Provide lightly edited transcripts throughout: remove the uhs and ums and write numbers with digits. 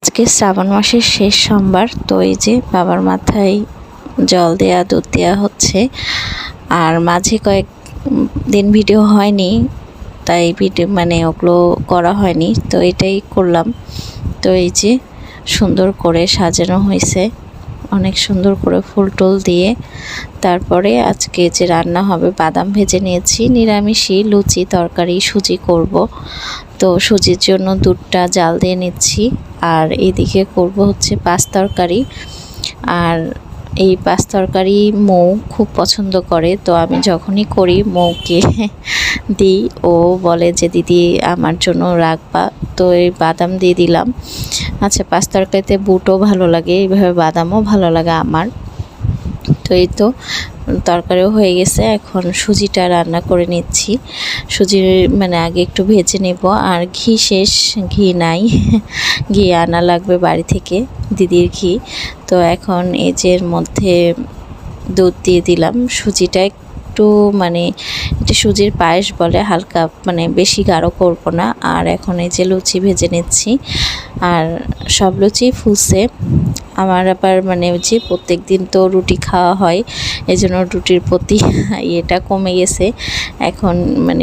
আজকে শ্রাবণ মাসের শেষ সোমবার, তো এই যে বাবার মাথায় জল দেয়া দুধ দেওয়া হচ্ছে। আর মাঝে কয়েক দিন ভিডিও হয়নি, তাই ভিডিও ওগুলো করা হয়নি, তো এটাই করলাম। তো এই যে সুন্দর করে সাজানো হয়েছে, অনেক সুন্দর করে ফুল টুল দিয়ে। তারপরে আজকে যে রান্না হবে, বাদাম ভেজে নিয়েছি, নিরামিষই লুচি তরকারি সুজি করব। তো সুজির জন্য দুধটা জাল দিয়ে নিচ্ছি। আর এইদিকে করব হচ্ছে পাঁচ তরকারি। আর এই পাঁচ তরকারি মৌ খুব পছন্দ করে, তো আমি যখনই করি মৌকে দিই। ও বলে যে দিদি আমার জন্য রাখবা, তো এই বাদাম দিয়ে দিলাম। আচ্ছা, পাঁচ তরকারিতে বুটও ভালো লাগে, এইভাবে বাদামও ভালো লাগে আমার। তো এই তো তরকারিও হয়ে গেছে, এখন সুজিটা রান্না করে নিচ্ছি। সুজি আগে একটু ভেজে নেব। আর ঘি শেষ, ঘি নাই, ঘি আনা লাগবে বাড়ি থেকে, দিদির ঘি। তো এখন এই যে এর মধ্যে দুধ দিয়ে দিলাম। সুজিটা একটু এটা সুজির পায়েস বলে, হালকা বেশি গাঢ় করব না। আর এখন এই যে লুচি ভেজে নিচ্ছি। আর সব লুচি ফুলছে। আমার আবার যে প্রত্যেক দিন তো রুটি খাওয়া হয়, এই জন্য রুটির প্রতি এটা কমে গেছে। এখন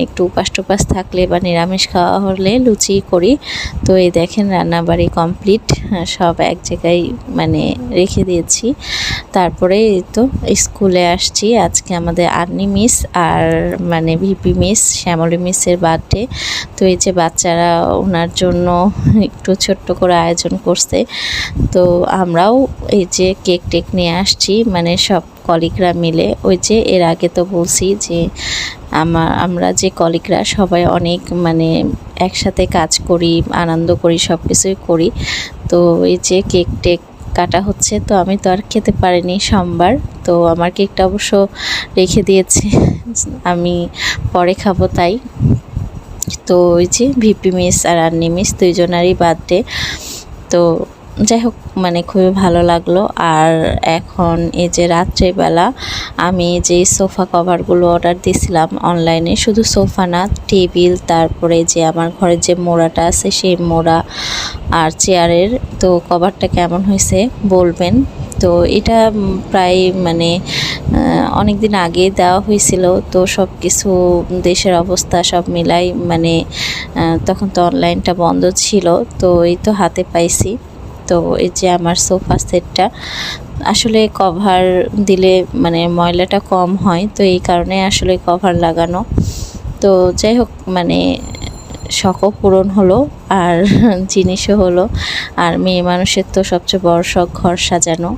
একটু উপাস টুপাস থাকলে বা নিরামিষ খাওয়া হলে লুচি করি। তো এই দেখেন রান্নাবাড়ি কমপ্লিট, সব এক জায়গায় রেখে দিয়েছি। তারপরে এই তো স্কুলে আসছি। আজকে আমাদের আন্নি মিস আর ভিপি মিস, শ্যামলী মিসের বার্থডে। তো এই যে বাচ্চারা ওনার জন্য একটু ছোট্ট করে আয়োজন করছে। তো আমরাও এই যে কেক টেক নিয়ে আসছি, সব কলিগরা মিলে। ওই যে এর আগে তো বলছি যে আমরা যে কলিগরা সবাই অনেক একসাথে কাজ করি, আনন্দ করি, সব কিছুই করি। তো এই যে কেক টেক কাটা হচ্ছে। তো আমি তো আর খেতে পারিনি সোমবার, তো আমার কেকটা অবশ্য রেখে দিয়েছে, আমি পরে খাবো তাই। তো ওই যে ভিপি মিস আর আন্নি মিস দুইজনারই বার্থডে। তো যাই হোক খুবই ভালো লাগলো। আর এখন এই যে রাত্রেবেলা আমি যে সোফা কভারগুলো অর্ডার দিয়েছিলাম অনলাইনে, শুধু সোফা না, টেবিল, তারপরে যে আমার ঘরের যে মোড়াটা আছে সেই মোড়া আর চেয়ারের, তো কভারটা কেমন হয়েছে বলবেন। তো এটা প্রায় অনেক দিন আগে দেওয়া হয়েছিল। তো সব কিছু দেশের অবস্থা সব মিলাই তখন তো অনলাইনটা বন্ধ ছিল। তো এই তো হাতে পাইছি। তো এই যে আমার সোফা সেটটা, আসলে কভার দিলে ময়লাটা কম হয়, তো এই কারণে আসলে কভার লাগানো। তো যাই হোক শখও পূরণ হলো, আর জিনিসও হলো। আর মেয়ে মানুষের তো সবচেয়ে বড় শখ ঘর সাজানো।